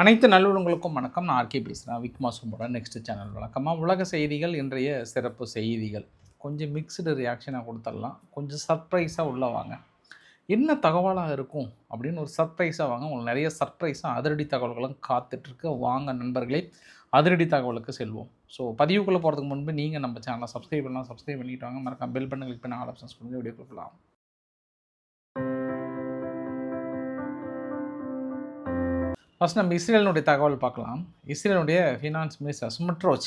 அனைத்து நல்லுள்ளங்களுக்கும் வணக்கம். நான் ஆர்கே பேசுகிறேன். விக்மாசோட நெக்ஸ்ட் சேனல் வணக்கமாக. உலக செய்திகள், இன்றைய சிறப்பு செய்திகள். கொஞ்சம் மிக்ஸ்டு ரியாக்ஷனாக கொடுத்துடலாம். கொஞ்சம் சர்ப்ரைஸாக உள்ள வாங்க. என்ன தகவலாக இருக்கும் அப்படின்னு ஒரு சர்ப்ரைஸாக வாங்க. உங்களுக்கு நிறைய சர்ப்ரைஸாக அதிரடி தகவல்களும் காத்துட்ருக்கு. வாங்க நண்பர்களே, அதிரடி தகவலுக்கு செல்வோம். ஸோ பதிவுக்குள்ளே போகிறதுக்கு முன்பு நீங்கள் நம்ம சேனலை சப்ஸ்கிரைப் பண்ணலாம். சப்ஸ்கிரைப் பண்ணிட்டு வாங்க. மறக்காம பெல் பண்ணி கிளிக் பண்ணி ஆல் ஆப்ஷன்ஸ் கொடுங்க. வீடியோ கொடுக்கலாம். ஃபஸ்ட் நம்ம இஸ்ரேலினுடைய தகவல் பார்க்கலாம். இஸ்ரேலுடைய ஃபினான்ஸ் மினிஸ்டர் ஸ்மோட்ரிச்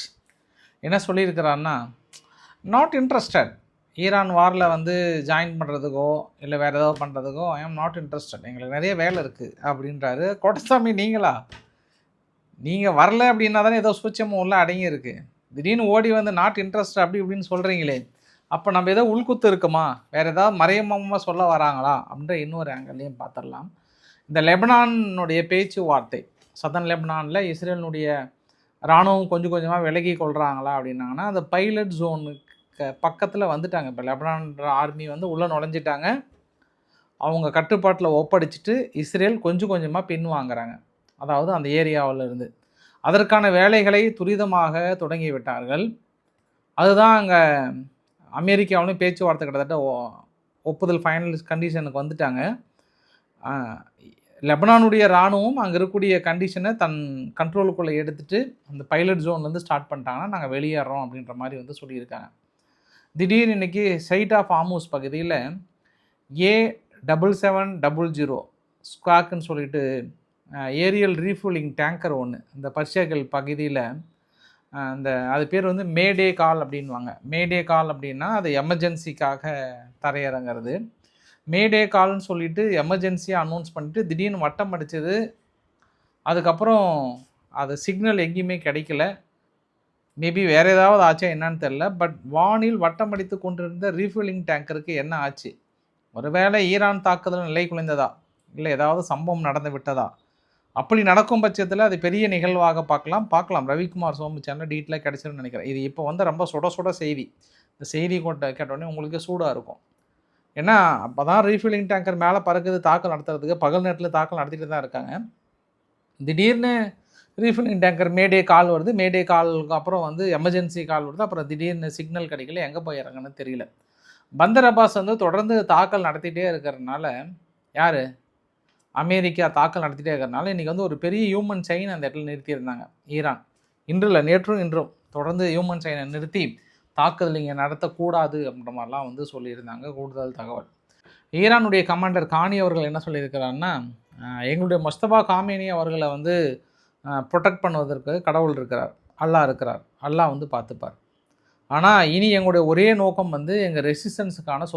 என்ன சொல்லியிருக்கிறாருன்னா, நாட் இன்ட்ரெஸ்டட் ஈரான் வாரில் ஜாயின் பண்ணுறதுக்கோ இல்லை வேறு ஏதாவது பண்ணுறதுக்கோ ஐ ஆம் நாட் இன்ட்ரெஸ்டட், எங்களுக்கு நிறைய வேலை இருக்குது அப்படின்றாரு. கோட்டசாமி நீங்கள் வரல அப்படின்னா தானே ஏதோ சூட்சமும் உள்ள அடங்கியிருக்கு. திடீர்னு ஓடி நாட் இன்ட்ரெஸ்ட் அப்படி இப்படின்னு சொல்கிறீங்களே, அப்போ நம்ம ஏதோ உள்குத்து இருக்குமா, வேறு ஏதாவது மறைமுகமாக சொல்ல வராங்களா அப்படின்ற இன்னொரு ஆங்கிள்லையும் பார்த்துடலாம். இந்த லெபனானுடைய பேச்சுவார்த்தை, சதன் லெபனானில் இஸ்ரேலினுடைய இராணுவம் கொஞ்சம் கொஞ்சமாக விலகி கொள்கிறாங்களா அப்படின்னாங்கன்னா, அந்த பைலட் ஜோனுக்கு பக்கத்தில் வந்துட்டாங்க. இப்போ லெபனான் ஆர்மி உள்ளே நுழைஞ்சிட்டாங்க. அவங்க கட்டுப்பாட்டில் ஒப்படைச்சிட்டு இஸ்ரேல் கொஞ்சம் கொஞ்சமாக பின் வாங்குறாங்க, அதாவது அந்த ஏரியாவில் இருந்து. அதற்கான வேலைகளை துரிதமாக தொடங்கி விட்டார்கள். அதுதான் அங்கே அமெரிக்காவிலும் பேச்சுவார்த்தை கிட்டத்தட்ட ஒப்புதல் ஃபைனல் கண்டிஷனுக்கு வந்துட்டாங்க. லெபனானுடைய இராணுவம் அங்கே இருக்கக்கூடிய கண்டிஷனை தன் கண்ட்ரோலுக்குள்ளே எடுத்துகிட்டு அந்த பைலட் ஜோன்லேருந்து ஸ்டார்ட் பண்ணிட்டாங்கன்னா நாங்கள் வெளியேறோம் அப்படின்ற மாதிரி சொல்லியிருக்காங்க. திடீர்னு இன்றைக்கி சைட் ஆஃப் ஆமூஸ் பகுதியில் A7700 ஸ்குவாக்குன்னு சொல்லிட்டு ஏரியல் ரீஃபுல்லிங் டேங்கர் ஒன்று இந்த பர்ஷியகல் பகுதியில் அது பேர் மேடே கால் அப்படின்வாங்க. மேடே கால் அப்படின்னா அது எமர்ஜென்சிக்காக தரையிறங்கிறது. மேடே கால்னு சொல்லிட்டு எமர்ஜென்சியாக அனௌன்ஸ் பண்ணிட்டு திடீர்னு வட்டம் அடித்தது. அதுக்கப்புறம் அது சிக்னல் எங்கேயுமே கிடைக்கல. மேபி வேறு ஏதாவது ஆச்சா என்னன்னு தெரில. பட் வானில் வட்டம் அடித்து கொண்டிருந்த ரீஃபில்லிங் டேங்கருக்கு என்ன ஆச்சு? ஒருவேளை ஈரான் தாக்குதல் நிலை குலைந்ததா, இல்லை ஏதாவது சம்பவம் நடந்து விட்டதா? அப்படி நடக்கும் பட்சத்தில் அது பெரிய நிகழ்வாக பார்க்கலாம். ரவிக்குமார் சோமு சேனல் டீட்டெயிலாக கிடச்சிருன்னு நினைக்கிறேன். இது இப்போ ரொம்ப சுட செய்தி. இந்த செய்தி கேட்டோடனே உங்களுக்கு சூடாக இருக்கும். ஏன்னா அப்போ தான் ரீஃபில்லிங் டேங்கர் மேலே பறக்குது தாக்கல் நடத்துறதுக்கு. பகல் நேரத்தில் தாக்கல் நடத்திட்டு தான் இருக்காங்க. திடீர்னு ரீஃபில்லிங் டேங்கர் மேடே கால் வருது. மேடே காலுக்கு அப்புறம் எமர்ஜென்சி கால் வருது. அப்புறம் திடீர்னு சிக்னல் கிடைக்கல, எங்கே போய் இறங்குன்னு தெரியல. பந்தர் அப்பாஸ் தொடர்ந்து தாக்கல் நடத்திட்டே இருக்கிறதுனால, யார் அமெரிக்கா தாக்கல் நடத்திட்டே இருக்கிறதுனால இன்றைக்கி ஒரு பெரிய ஹியூமன் செயின் அந்த இடத்துல நிறுத்தியிருந்தாங்க ஈரான். இன்றும் இன்றும் தொடர்ந்து ஹியூமன் செயினை நிறுத்தி தாக்குதல் இங்கே நடத்தக்கூடாது அப்படின்ற மாதிரிலாம் சொல்லியிருந்தாங்க. கூடுதல் தகவல், ஈரானுடைய கமாண்டர் கானி அவர்கள் என்ன சொல்லியிருக்கிறாருன்னா, எங்களுடைய முஸ்தபா காமேனி அவர்களை ப்ரொடெக்ட் பண்ணுவதற்கு கடவுள் இருக்கிறார், அல்லாஹ் இருக்கிறார், அல்லாஹ் பார்த்துப்பார். ஆனால் இனி எங்களுடைய ஒரே நோக்கம் எங்கள் ரெசிஸ்டன்ஸுக்கான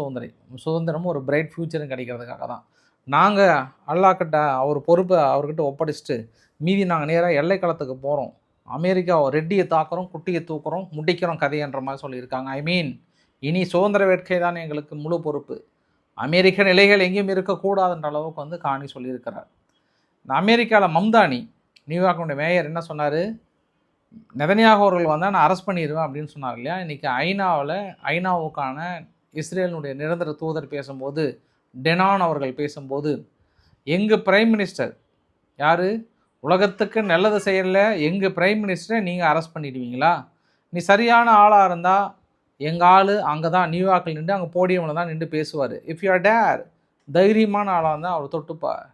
சுதந்திரமும் ஒரு பிரைட் ஃப்யூச்சரும் கிடைக்கிறதுக்காக தான். நாங்கள் அல்லாஹ்கிட்ட அவர் பொறுப்பை அவர்கிட்ட ஒப்படைச்சிட்டு மீதி நாங்கள் நேராக எல்லைக்களத்துக்கு போகிறோம். அமெரிக்கா ரெட்டியை தாக்குறோம், குட்டியை தூக்குறோம், முடிக்கிறோம் கதைன்ற மாதிரி சொல்லியிருக்காங்க. இனி சுதந்திர வேட்கை தான் எங்களுக்கு முழு பொறுப்பு. அமெரிக்க நிலைகள் எங்கேயும் இருக்கக்கூடாதுன்ற அளவுக்கு காணி சொல்லியிருக்கிறார். இந்த அமெரிக்காவில் மம்தானி, நியூயார்க்குடைய மேயர் என்ன சொன்னார்? நெதன்யாகு அவர்கள் நான் அரெஸ்ட் பண்ணிடுவேன் அப்படின்னு சொன்னார் இல்லையா? இன்றைக்கி ஐநாவுக்கான இஸ்ரேலினுடைய நிரந்தர தூதர் பேசும்போது, டெனான் அவர்கள் பேசும்போது, எங்கள் பிரைம் மினிஸ்டர் யார், உலகத்துக்கு நல்லது செய்யல எங்கள் பிரைம் மினிஸ்டரை நீங்கள் அரெஸ்ட் பண்ணிடுவீங்களா? நீ சரியான ஆளாக இருந்தால் எங்கள் ஆள் அங்கே தான் நியூயார்க்கில் நின்று அங்கே போடியமில் தான் நின்று பேசுவார். இஃப் யூ ஆர் டேர், தைரியமான ஆளாக இருந்தால் அவர் தொட்டுப்பார்,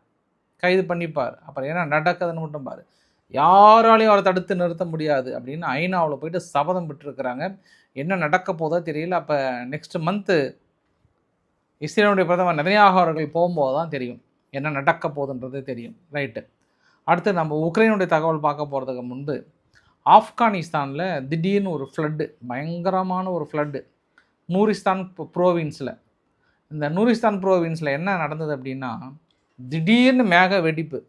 கைது பண்ணிப்பார். அப்புறம் என்ன நடக்குதுன்னு மட்டும் பார், யாராலையும் அவரை தடுத்து நிறுத்த முடியாது அப்படின்னு ஐநாவில் போயிட்டு சபதம் விட்டுருக்குறாங்க. என்ன நடக்க போதோ தெரியல. அப்போ நெக்ஸ்ட் மந்த்து இஸ்ரேலுடைய பிரதமர் நெதன்யாகு அவர்கள் போகும்போது தான் தெரியும் என்ன நடக்க போகுதுன்றது தெரியும். ரைட்டு. அடுத்து நம்ம உக்ரைனுடைய தகவல் பார்க்க போகிறதுக்கு முன்பு, ஆப்கானிஸ்தானில் திடீர்னு ஒரு ஃப்ளட்டு, பயங்கரமான ஒரு ஃப்ளட்டு நூரிஸ்தான் ப்ரோவின்ஸில். இந்த நூரிஸ்தான் ப்ரோவின்ஸில் என்ன நடந்தது அப்படின்னா, திடீர்னு மேக வெடிப்பு,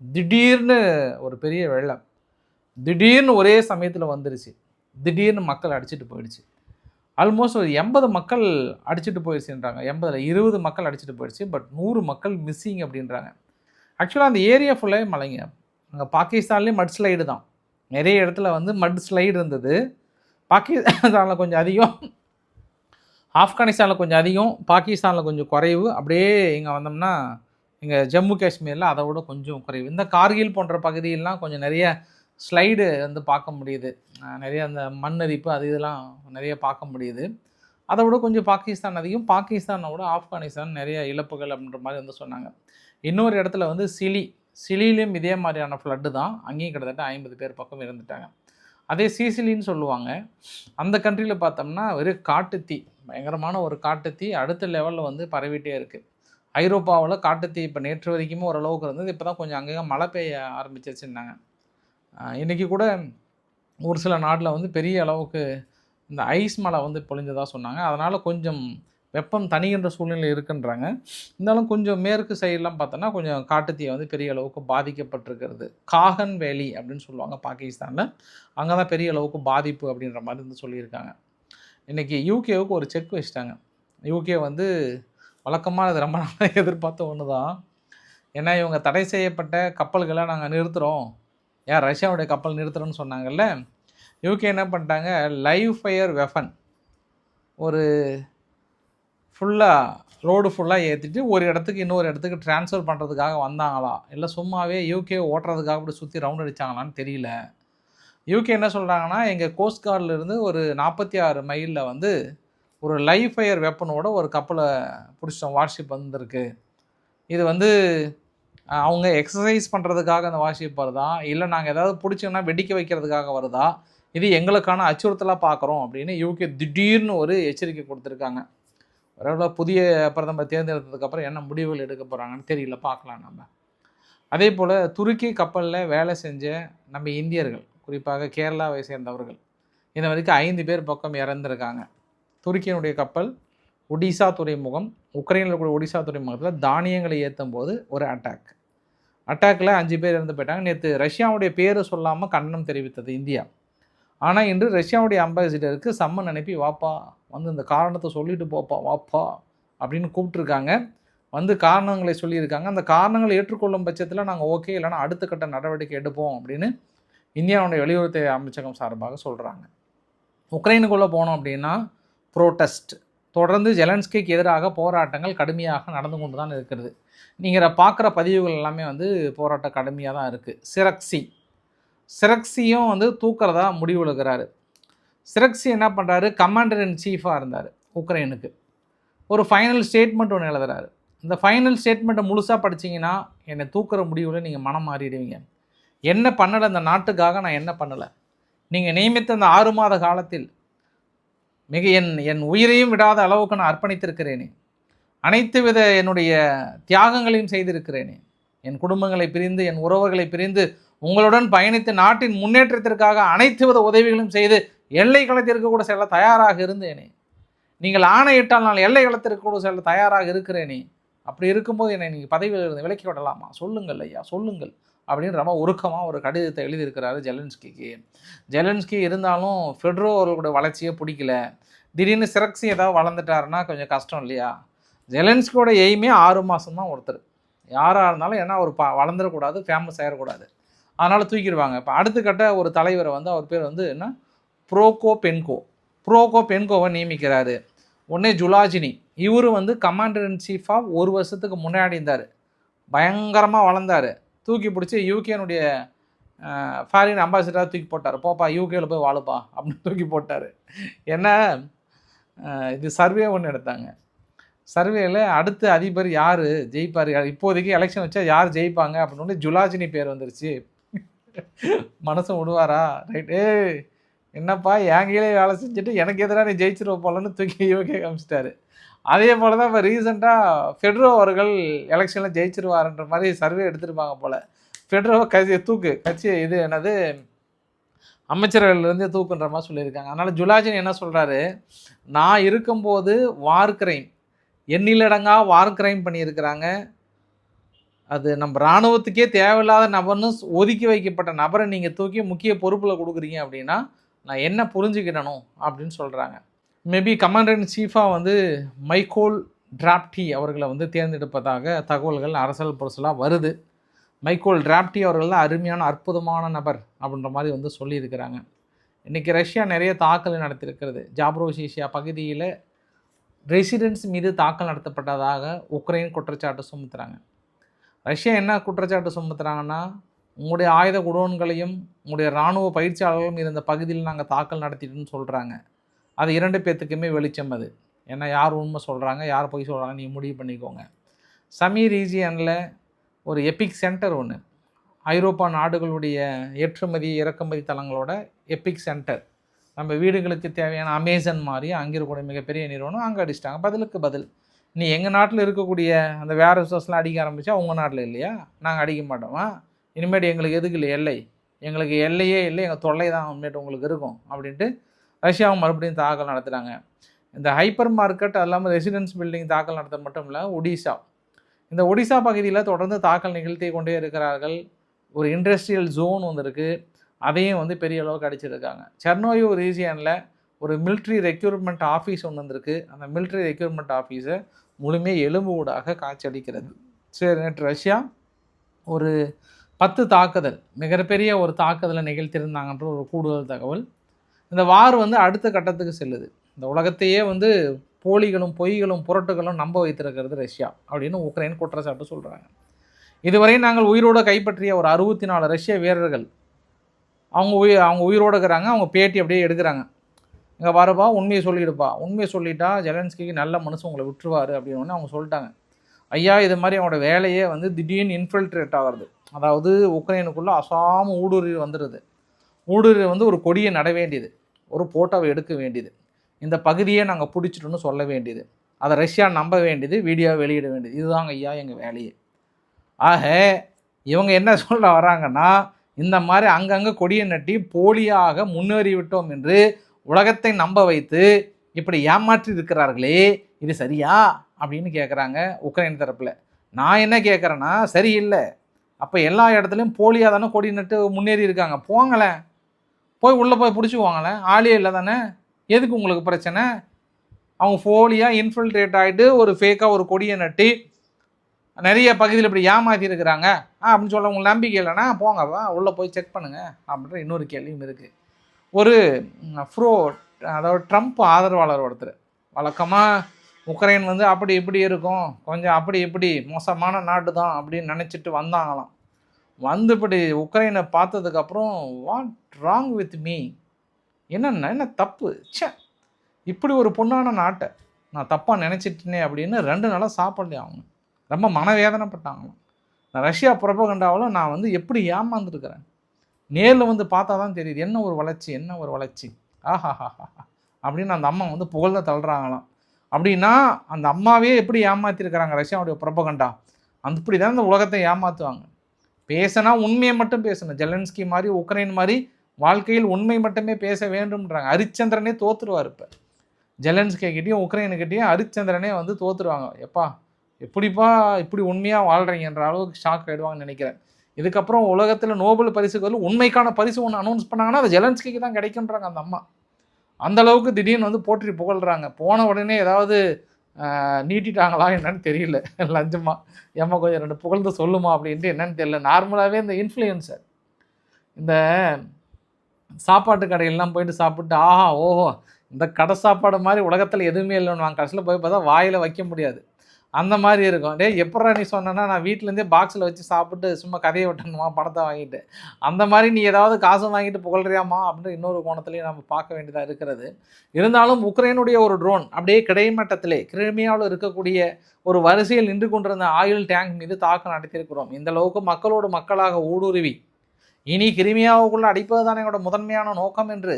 திடீர்னு ஒரு பெரிய வெள்ளம், திடீர்னு ஒரே சமயத்தில் வந்துருச்சு. திடீர்னு மக்கள் அடிச்சுட்டு போயிடுச்சு. ஆல்மோஸ்ட் ஒரு 80 மக்கள் அடிச்சுட்டு போயிடுச்சுன்றாங்க. 80ல் 20 மக்கள் அடிச்சுட்டு போயிடுச்சு. பட் 100 மக்கள் மிஸ்ஸிங் அப்படின்றாங்க. ஆக்சுவலாக அந்த ஏரியா ஃபுல்லாகவே மலைங்க. அங்கே பாகிஸ்தான்லேயும் மட் ஸ்லைடு தான், நிறைய இடத்துல மட் ஸ்லைடு இருந்தது. பாகிஸ்தானில் கொஞ்சம் அதிகம், ஆப்கானிஸ்தானில் கொஞ்சம் அதிகம், பாகிஸ்தானில் கொஞ்சம் குறைவு. அப்படியே இங்கே வந்தோம்னா இங்கே ஜம்மு காஷ்மீரில் அதை விட கொஞ்சம் குறைவு. இந்த கார்கில் போன்ற பகுதியிலாம் கொஞ்சம் நிறைய ஸ்லைடு வந்து பார்க்க முடியுது. நிறைய அந்த மண்ணரிப்பு அது இதெல்லாம் நிறைய பார்க்க முடியுது. அதை விட கொஞ்சம் பாகிஸ்தான் அதிகம். பாகிஸ்தானை விட ஆப்கானிஸ்தான் நிறைய இழப்புகள் அப்படின்ற மாதிரி வந்து சொன்னாங்க. இன்னொரு இடத்துல வந்து சிலிலையும் இதே மாதிரியான ஃப்ளட்டு தான். அங்கேயும் கிட்டத்தட்ட 50 பேர் பக்கம் இருந்துட்டாங்க. அதே சீசிலின்னு சொல்லுவாங்க. அந்த கண்ட்ரியில் பார்த்தோம்னா வெறும் காட்டுத்தீ, பயங்கரமான ஒரு காட்டுத்தீ அடுத்த லெவலில் வந்து பரவிட்டே இருக்குது. ஐரோப்பாவில் காட்டுத்தீ இப்போ நேற்று வரைக்குமே ஓரளவுக்கு இருந்தது. இப்போ தான் கொஞ்சம் அங்கங்கே மழை பெய்ய ஆரம்பிச்சிருச்சுன்னாங்க. இன்றைக்கி கூட ஒரு சில நாட்டில் வந்து பெரிய அளவுக்கு இந்த ஐஸ் மழை வந்து பொழிஞ்சதாக சொன்னாங்க. அதனால் கொஞ்சம் வெப்பம் தணிகின்ற சூழ்நிலை இருக்குன்றாங்க. இருந்தாலும் கொஞ்சம் மேற்கு சைடெலாம் பார்த்தோன்னா கொஞ்சம் காட்டுத்தீயை வந்து பெரிய அளவுக்கு பாதிக்கப்பட்டிருக்கிறது. காகன் வேலி அப்படின்னு சொல்லுவாங்க பாகிஸ்தானில். அங்கே தான் பெரிய அளவுக்கு பாதிப்பு அப்படின்ற மாதிரி வந்து சொல்லியிருக்காங்க. இன்றைக்கி யூகேவுக்கு ஒரு செக் வச்சுட்டாங்க. யூகே வந்து வழக்கமாக அது ரொம்ப நாளாக எதிர்பார்த்த ஒன்று தான். ஏன்னா இவங்க தடை செய்யப்பட்ட கப்பல்களை நாங்கள் நிறுத்துகிறோம், ரஷ்யாவுடைய கப்பல் நிறுத்துகிறோன்னு சொன்னாங்கல்ல. யூகே என்ன பண்ணிட்டாங்க, லைவ் ஃபயர் வெஃபன் ஒரு ரோடு ஃபுல்லாக ஏற்றிட்டு ஒரு இடத்துக்கு இன்னொரு இடத்துக்கு ட்ரான்ஸ்ஃபர் பண்ணுறதுக்காக வந்தாங்களா, இல்லை சும்மாவே யூகே ஓட்டுறதுக்காக அப்படி சுற்றி ரவுண்ட் அடித்தாங்களான்னு தெரியல. யூகே என்ன சொல்கிறாங்கன்னா, எங்கள் கோஸ்ட் கார்டிலிருந்து ஒரு 46 மைலில் வந்து ஒரு லைவ் ஃபயர் வெப்பனோட ஒரு கப்பலை பிடிச்சிட்டோம், வார்ஷிப் வந்திருக்கு. இது வந்து அவங்க எக்ஸசைஸ் பண்ணுறதுக்காக அந்த வார்ஷிப் வருதா, இல்லை நாங்கள் ஏதாவது பிடிச்சோன்னா வெடிக்க வைக்கிறதுக்காக வருதா, இது எங்களுக்கான அச்சுறுத்தலாக பார்க்குறோம் அப்படின்னு யூகே திடீர்னு ஒரு எச்சரிக்கை கொடுத்துருக்காங்க. ஒருவேளை புதிய பிரதமர் தேர்ந்தெடுத்ததுக்கப்புறம் என்ன முடிவுகள் எடுக்க போகிறாங்கன்னு தெரியல, பார்க்கலாம் நம்ம. அதே போல் துருக்கி கப்பலில் வேலை செஞ்ச நம்ம இந்தியர்கள், குறிப்பாக கேரளாவை சேர்ந்தவர்கள், இந்த வரைக்கும் 5 பேர் பக்கம் இறந்துருக்காங்க. துருக்கியினுடைய கப்பல் ஒடிசா துறைமுகம், உக்ரைனில் இருக்கக்கூடிய ஒடிசா துறைமுகத்தில் தானியங்களை ஏற்றும் போது ஒரு அட்டாக்கில் 5 பேர் இறந்து போயிட்டாங்க. நேற்று ரஷ்யாவுடைய பேரை சொல்லாமல் கண்டனம் தெரிவித்தது இந்தியா. ஆனால் இன்று ரஷ்யாவுடைய அம்பாசிடருக்கு சம்மன் அனுப்பி வாப்பா வந்து இந்த காரணத்தை சொல்லிட்டு போப்பா வாப்பா அப்படின்னு கூப்பிட்ருக்காங்க. வந்து காரணங்களை சொல்லியிருக்காங்க. அந்த காரணங்களை ஏற்றுக்கொள்ளும் பட்சத்தில் நாங்கள் ஓகே, இல்லைனா அடுத்த கட்ட நடவடிக்கை எடுப்போம் அப்படின்னு இந்தியாவுடைய வெளியுறவுத்துறை அமைச்சகம் சார்பாக சொல்கிறாங்க. உக்ரைனுக்குள்ளே போனோம் அப்படின்னா ப்ரோட்டஸ்ட் தொடர்ந்து ஜெலன்ஸ்கிக்கு எதிராக போராட்டங்கள் கடுமையாக நடந்து கொண்டு தான் இருக்கிறது. நீங்கள் பார்க்குற பதிவுகள் எல்லாமே வந்து போராட்டம் கடுமையாக தான் இருக்குது. சிரக்சியும் வந்து தூக்கிறதா முடிவெடுக்கிறாரு. சிரக்சி என்ன பண்ணுறாரு, கமாண்டர் இன் சீஃபாக இருந்தார் உக்ரைனுக்கு. ஒரு ஃபைனல் ஸ்டேட்மெண்ட் ஒன்று எழுதுறாரு. இந்த ஃபைனல் ஸ்டேட்மெண்ட்டை முழுசாக படிச்சிங்கன்னா என்னை தூக்குற முடிவில் நீங்கள் மனம் மாறிடுவீங்க. என்ன பண்ணலை அந்த நாட்டுக்காக, நான் என்ன பண்ணலை, நீங்கள் நியமித்த அந்த 6 மாத காலத்தில் மிக என் உயிரையும் விடாத அளவுக்கு நான் அர்ப்பணித்திருக்கிறேனே, அனைத்து வித என்னுடைய தியாகங்களையும் செய்திருக்கிறேனே, என் குடும்பங்களை பிரிந்து என் உறவுகளை பிரிந்து உங்களுடன் பயணித்து நாட்டின் முன்னேற்றத்திற்காக அனைத்து வித உதவிகளும் செய்து எல்லை களத்திற்கு கூட செல்ல தயாராக இருந்தேனே, நீங்கள் ஆணையிட்டால் நான் எல்லை களத்திற்கு கூட செல்ல தயாராக இருக்கிறேனே, அப்படி இருக்கும்போது என்னை நீங்கள் பதவியில் இருந்து விலக்கி விடலாமா, சொல்லுங்கள் ஐயா சொல்லுங்கள் அப்படின்னு ரொம்ப உருக்கமாக ஒரு கடிதத்தை எழுதியிருக்கிறாரு ஜெலன்ஸ்கிக்கு. ஜெலன்ஸ்கி இருந்தாலும் ஃபெட்ரோ அவர்களுடைய வளர்ச்சியை பிடிக்கல. திடீர்னு சிரக்சி ஏதாவது வளர்ந்துட்டாருன்னா கொஞ்சம் கஷ்டம் இல்லையா. ஜெலன்ஸ்கியோட எய்மே 6 மாதம் தான் ஒருத்தர், யாராக இருந்தாலும், ஏன்னா அவர் வளர்ந்துடக்கூடாது, ஃபேமஸ் ஆகிடக்கூடாது, அதனால் தூக்கிடுவாங்க. இப்போ அடுத்த கட்ட ஒரு தலைவரை வந்து அவர் பேர் வந்து என்ன, ப்ரோகோபென்கோவை நியமிக்கிறாரு. உடனே ஜுலாஜினி இவர் வந்து கமாண்டர் இன் சீஃபாக 1 வருஷத்துக்கு முன்னாடி இருந்தார், பயங்கரமாக வளர்ந்தார். தூக்கி பிடிச்சி யூகேனுடைய ஃபாரின் அம்பாசிடராக தூக்கி போட்டார். போப்பா யூகேவில் போய் வாழுப்பா அப்படின்னு தூக்கி போட்டார். ஏன்னா இது சர்வே ஒன்று எடுத்தாங்க. சர்வேயில் அடுத்த அதிபர் யார் ஜெயிப்பார், இப்போதைக்கு எலெக்ஷன் வச்சா யார் ஜெயிப்பாங்க அப்படின்னு ஜுலாஜினி பேர் வந்துருச்சு. மனசை விடுவாரா, ரைட்டு என்னப்பா என் கீழே வேலை செஞ்சுட்டு எனக்கு எதிராக நீ ஜெயிச்சிருவ போலன்னு தூக்கி யூகே காமிச்சிட்டாரு. அதே போல் தான் இப்போ ரீசெண்டாக ஃபெட்ரோ அவர்கள் எலெக்ஷனில் ஜெயிச்சிருவாருன்ற மாதிரி சர்வே எடுத்துருப்பாங்க போல். ஃபெட்ரோவை கட்சி இது என்னது அமைச்சர்கள்லேருந்து தூக்குன்ற மாதிரி சொல்லியிருக்காங்க. அதனால் ஜுலாஜின் என்ன சொல்கிறாரு, நான் இருக்கும்போது வார் கிரைம் எண்ணிலடங்கா வார் கிரைம் பண்ணியிருக்கிறாங்க, அது நம்ம இராணுவத்துக்கே தேவையில்லாத நபர்னு ஒதுக்கி வைக்கப்பட்ட நபரை நீங்கள் தூக்கி முக்கிய பொறுப்பில் கொடுக்குறீங்க அப்படின்னா நான் என்ன புரிஞ்சுக்கிடணும் அப்படின்னு சொல்கிறாங்க. மேபி கமாண்டர் இன் சீஃபாக வந்து மைக்கேல் டிராப்டி அவர்களை வந்து தேர்ந்தெடுப்பதாக தகவல்கள் அரசியல் புரசலாக வருது. மைக்கேல் டிராப்டி அவர்கள் தான் அருமையான அற்புதமான நபர் அப்படின்ற மாதிரி வந்து சொல்லியிருக்கிறாங்க. இன்றைக்கி ரஷ்யா நிறைய தாக்கல் நடத்தியிருக்கிறது. ஜாப்ரோசியா பகுதியில் ரெசிடென்ட்ஸ் மீது தாக்கல் நடத்தப்பட்டதாக உக்ரைன் குற்றச்சாட்டு சுமத்துறாங்க. ரஷ்யா என்ன குற்றச்சாட்டு சுமத்துறாங்கன்னா, உங்களுடைய ஆயுத குடோன்களையும் உங்களுடைய இராணுவ பயிற்சியாளர்களும் இருந்த பகுதியில் நாங்கள் தாக்கல் நடத்திட்டுன்னு சொல்கிறாங்க. அது 2 பேத்துக்குமே வெளிச்சம் அது. ஏன்னா யார் உண்மை சொல்கிறாங்க, யார் பொய் சொல்கிறாங்க நீங்கள் முடிவு பண்ணிக்கோங்க. சமி ரீஜியனில் ஒரு எபிக் சென்டர் ஒன்று, ஐரோப்பா நாடுகளுடைய ஏற்றுமதி இறக்குமதி தளங்களோட எபிக் சென்டர். நம்ம வீடுகளுக்கு தேவையான அமேசான் மாதிரி அங்கே இருக்கக்கூடிய மிகப்பெரிய நிறுவனம் அங்கே அடிச்சிட்டாங்க. பதிலுக்கு பதில். நீ எங்கள் நாட்டில் இருக்கக்கூடிய அந்த வேர் ஹவுசஸ்லாம் அடிக்க ஆரம்பித்தா உங்கள் நாட்டில் இல்லையா? நாங்கள் அடிக்க மாட்டோமா? இனிமேட்டு எங்களுக்கு எதுக்கு இல்லை எல்லை? எங்களுக்கு எல்லையே இல்லை, எங்கள் தொல்லை தான் இனிமேட்டு உங்களுக்கு இருக்கும் அப்படின்ட்டு ரஷ்யாவும் மறுபடியும் தாக்கல் நடத்துகிறாங்க. இந்த ஹைப்பர் மார்க்கெட் அது இல்லாமல் ரெசிடென்ஸ் பில்டிங் தாக்கல் நடத்த மட்டும் இல்லை, ஒடிசா, இந்த ஒடிசா பகுதியில் தொடர்ந்து தாக்கல் நிகழ்த்தி கொண்டே இருக்கிறார்கள். ஒரு இண்டஸ்ட்ரியல் ஜோன் ஒன்று இருக்குது, அதையும் வந்து பெரிய அளவுக்கு அடிச்சிருக்காங்க. செர்னோயோ ரீஜியனில் ஒரு மிலிட்ரி ரெக்யூர்மெண்ட் ஆஃபீஸ் ஒன்று வந்திருக்கு. அந்த மிலிட்ரி ரெக்யூர்மெண்ட் ஆஃபீஸை முழுமையாக எலும்பு ஊடாக காய்ச்சடிக்கிறது. சரி, நேற்று ரஷ்யா ஒரு 10 தாக்குதல், மிகப்பெரிய ஒரு தாக்குதலை நிகழ்த்தியிருந்தாங்கன்ற ஒரு கூடுதல் தகவல். இந்த வார் வந்து அடுத்த கட்டத்துக்கு செல்லுது. இந்த உலகத்தையே வந்து போலிகளும் பொய்களும் புரட்டுகளும் நம்ப வைத்திருக்கிறது ரஷ்யா அப்படின்னு உக்ரைன் குற்றச்சாட்டு சொல்கிறாங்க. இதுவரை நாங்கள் உயிரோடு கைப்பற்றிய ஒரு 64 ரஷ்ய வீரர்கள் அவங்க உயிரோடு இருக்கிறாங்க. அவங்க பேட்டி அப்படியே எடுக்கிறாங்க. இங்கே வரப்பா உண்மையை சொல்லிவிடுப்பா, உண்மையை சொல்லிட்டா ஜெலன்ஸ்கிக்கு நல்ல மனசு உங்களை விட்டுருவார் அப்படின்னு அவங்க சொல்லிட்டாங்க. ஐயா, இது மாதிரி அவங்களோட வேலையே வந்து திடீர்னு இன்ஃபில்ட்ரேட் ஆகிறது. அதாவது உக்ரைனுக்குள்ளே அசாம ஊடுருவி வந்துடுது. ஊடுருவி வந்து ஒரு கொடியை நட வேண்டியது, ஒரு போட்டோவை எடுக்க வேண்டியது, இந்த பகுதியை நாங்கள் பிடிச்சிட்டோன்னு சொல்ல வேண்டியது, அதை ரஷ்யா நம்ப வேண்டியது, வீடியோவை வெளியிட வேண்டியது. இதுதாங்க ஐயா எங்கள் வேலையே. ஆக இவங்க என்ன சொல்ல வராங்கன்னா, இந்த மாதிரி அங்கங்கே கொடியை நட்டி போலியாக முன்னேறி விட்டோம் என்று உலகத்தை நம்ப வைத்து இப்படி ஏமாற்றி இருக்கிறார்களே, இது சரியா அப்படின்னு கேட்குறாங்க உக்ரைன் தரப்பில். நான் என்ன கேட்குறேன்னா, சரியில்லை. அப்போ எல்லா இடத்துலையும் போலியாக தானே கொடி நட்டு முன்னேறி இருக்காங்க. போங்களேன், போய் உள்ளே போய் பிடிச்சிக்குவாங்களேன். ஆளே இல்லை தானே, எதுக்கு உங்களுக்கு பிரச்சனை? அவங்க போலியாக இன்ஃபில்ட்ரேட் ஆகிட்டு ஒரு ஃபேக்காக ஒரு கொடியை நட்டி நிறைய பகுதியில் இப்படி ஏமாற்றி இருக்கிறாங்க அப்படின்னு சொல்ல உங்களுக்கு நம்பிக்கை இல்லைன்னா போங்கப்பா உள்ளே போய் செக் பண்ணுங்கள் அப்படின்ற இன்னொரு கேள்வியும் இருக்குது. ஒரு அதாவது ட்ரம்ப் ஆதரவாளர் ஒருத்தர், வழக்கமாக உக்ரைன் வந்து அப்படி இப்படி இருக்கும், கொஞ்சம் அப்படி இப்படி மோசமான நாடு தான் அப்படின்னு நினச்சிட்டு வந்தாங்களாம். வந்து இப்படி உக்ரைனை பார்த்ததுக்கப்புறம் வாட் ராங் வித் மீ, என்ன தப்பு, சே இப்படி ஒரு பொண்ணான நாட்டை நான் தப்பாக நினச்சிட்டேனே அப்படின்னு 2 நாளாக சாப்பிடலையே. அவங்க ரொம்ப மனவேதனைப்பட்டாங்களாம். நான் ரஷ்யா புரபகண்டாவில் நான் வந்து எப்படி ஏமாந்துருக்கிறேன், நேரில் வந்து பார்த்தா தான் தெரியுது என்ன ஒரு வளர்ச்சி, என்ன ஒரு வளர்ச்சி, ஆஹாஹாஹா அப்படின்னு அந்த அம்மா வந்து புகழ்ந்து தள்ளுறாங்களாம். அப்படின்னா அந்த அம்மாவே எப்படி ஏமாற்றிருக்கிறாங்க ரஷ்யாவுடைய புரபகண்டா, அந்த இப்படி தான் இந்த உலகத்தை ஏமாற்றுவாங்க. பேசினா உண்மையை மட்டும் பேசணும். ஜெலன்ஸ்கி மாதிரி உக்ரைன் மாதிரி வாழ்க்கையில் உண்மை மட்டுமே பேச வேண்டும்ன்றாங்க. ஹரிச்சந்திரனே தோற்றுருவார். இப்போ ஜெலன்ஸ்கிட்டையும் உக்ரைனுக்கிட்டையும் ஹரிச்சந்திரனே வந்து தோற்றுருவாங்க. எப்பா எப்படிப்பா இப்படி உண்மையாக வாழ்கிறீங்கன்ற அளவுக்கு ஷாக் ஆகிடுவாங்கன்னு நினைக்கிறேன். இதுக்கப்புறம் உலகத்தில் நோபல் பரிசுக்கு வந்து உண்மைக்கான பரிசு ஒன்று அனௌன்ஸ் பண்ணாங்கன்னா அது ஜெலன்ஸ்கிக்கு தான் கிடைக்குன்றாங்க அந்த அம்மா. அந்த அளவுக்கு திடீர்னு வந்து போற்றி புகழ்கிறாங்க. போன உடனே ஏதாவது நீட்டிட்டாங்களா என்னன்னு தெரியல, லஞ்சமா ஏமா கொஞ்சம் 2 புகழ்ந்து சொல்லுமா அப்படின்ட்டு என்னன்னு தெரியல. நார்மலாகவே இந்த இன்ஃப்ளூயன்சர் இந்த சாப்பாட்டு கடையெல்லாம் போயிட்டு சாப்பிட்டு ஆஹா ஓஹோ இந்த கடை சாப்பாடு மாதிரி உலகத்தில் எதுவுமே இல்லைன்னு வாங்க, கடைசியில் போய் பார்த்தா வாயில் வைக்க முடியாது, அந்த மாதிரி இருக்கும். டே எப்படா நீ சொன்னா நான் வீட்டிலேருந்தே பாக்ஸில் வச்சு சாப்பிட்டு சும்மா கதையை விட்டணுமா பணத்தை வாங்கிட்டு, அந்த மாதிரி நீ ஏதாவது காசு வாங்கிட்டு புகழ்றியாமா அப்படின்னு இன்னொரு கோணத்துலேயும் நம்ம பார்க்க வேண்டியதாக இருக்கிறது. இருந்தாலும் உக்ரைனுடைய ஒரு ட்ரோன் அப்படியே கிடைமட்டத்திலே கிரிமியாவில் இருக்கக்கூடிய ஒரு வரிசையில் நின்று கொண்டிருந்த ஆயில் டேங்க் மீது தாக்கம் நடத்தியிருக்கிறோம். இந்த அளவுக்கு மக்களோடு மக்களாக ஊடுருவி இனி கிரிமியாவுக்குள்ளே அடிப்பது தான் எங்களோட முதன்மையான நோக்கம் என்று,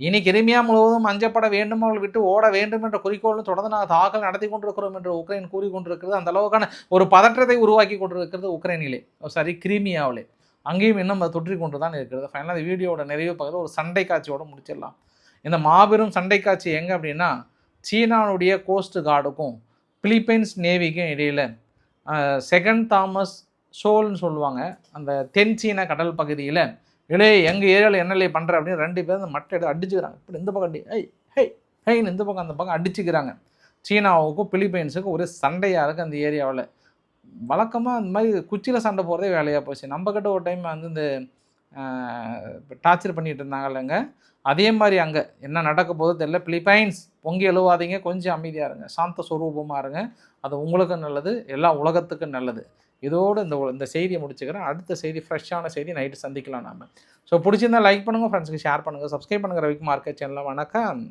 இனி கிரிமியா முழுவதும் அஞ்சப்பட வேண்டும், அவர்கள் விட்டு ஓட வேண்டும் என்ற குறிக்கோளும் தொடர்ந்து நாங்கள் தாக்கல் நடத்தி கொண்டிருக்கிறோம் என்று உக்ரைன் கூறிக்கொண்டிருக்கிறது. அந்த அளவுக்கான ஒரு பதற்றத்தை உருவாக்கி கொண்டிருக்கிறது உக்ரைனிலே, கிரிமியாவிலே. அங்கேயும் இன்னும் அதை தொற்றி கொண்டு தான் இருக்கிறது. ஃபைனலாக இந்த வீடியோட நிறைவு பகுதியில் ஒரு சண்டை காட்சியோடு முடிச்சிடலாம். இந்த மாபெரும் சண்டை காட்சி எங்கே அப்படின்னா, சீனாவுடைய கோஸ்ட் கார்டுக்கும் பிலிப்பைன்ஸ் நேவிக்கும் இடையில் செகண்ட் தாமஸ் ஷோல்னு சொல்லுவாங்க, அந்த தென் சீன கடல் பகுதியில் எங்கள் ஏரியாவில் என்னலே பண்ணுற அப்படின்னு 2 பேர் அந்த மட்டை எடுத்து அடிச்சுக்கிறாங்க. இப்படி இந்த பக்கம் ஹைன்னு இந்த பக்கம் அந்த பக்கம் அடிச்சுக்கிறாங்க. சீனாவுக்கும் பிலிப்பைன்ஸுக்கும் ஒரே சண்டையாக இருக்குது அந்த ஏரியாவில். வழக்கமாக இந்த மாதிரி குச்சியில் சண்டை போகிறதே வேலையாக போச்சு. நம்மக்கிட்ட ஒரு டைம் வந்து இந்த டார்ச்சர் பண்ணிகிட்டு இருந்தாங்க இல்லைங்க, அதே மாதிரி அங்கே என்ன நடக்க போதோ தெரியல. பிலிப்பைன்ஸ் பொங்கி எழுவாதீங்க, கொஞ்சம் அமைதியாக இருங்க, சாந்த ஸ்வரூபமாக இருங்க, அது உங்களுக்கும் நல்லது, எல்லா உலகத்துக்கும் நல்லது. இதோடு இந்த செய்தியை முடிச்சுக்கிறேன். அடுத்த செய்தி ஃப்ரெஷ்ஷான செய்தி நைட்டு சந்திக்கலாம் நாம. ஸோ பிடிச்சிருந்தா லைக் பண்ணுங்கள், ஃப்ரெண்ட்ஸுக்கு ஷேர் பண்ணுங்கள், சப்ஸ்கிரைப் பண்ணுங்கள் ரவிக்குமார் சேனலில். வணக்கம்.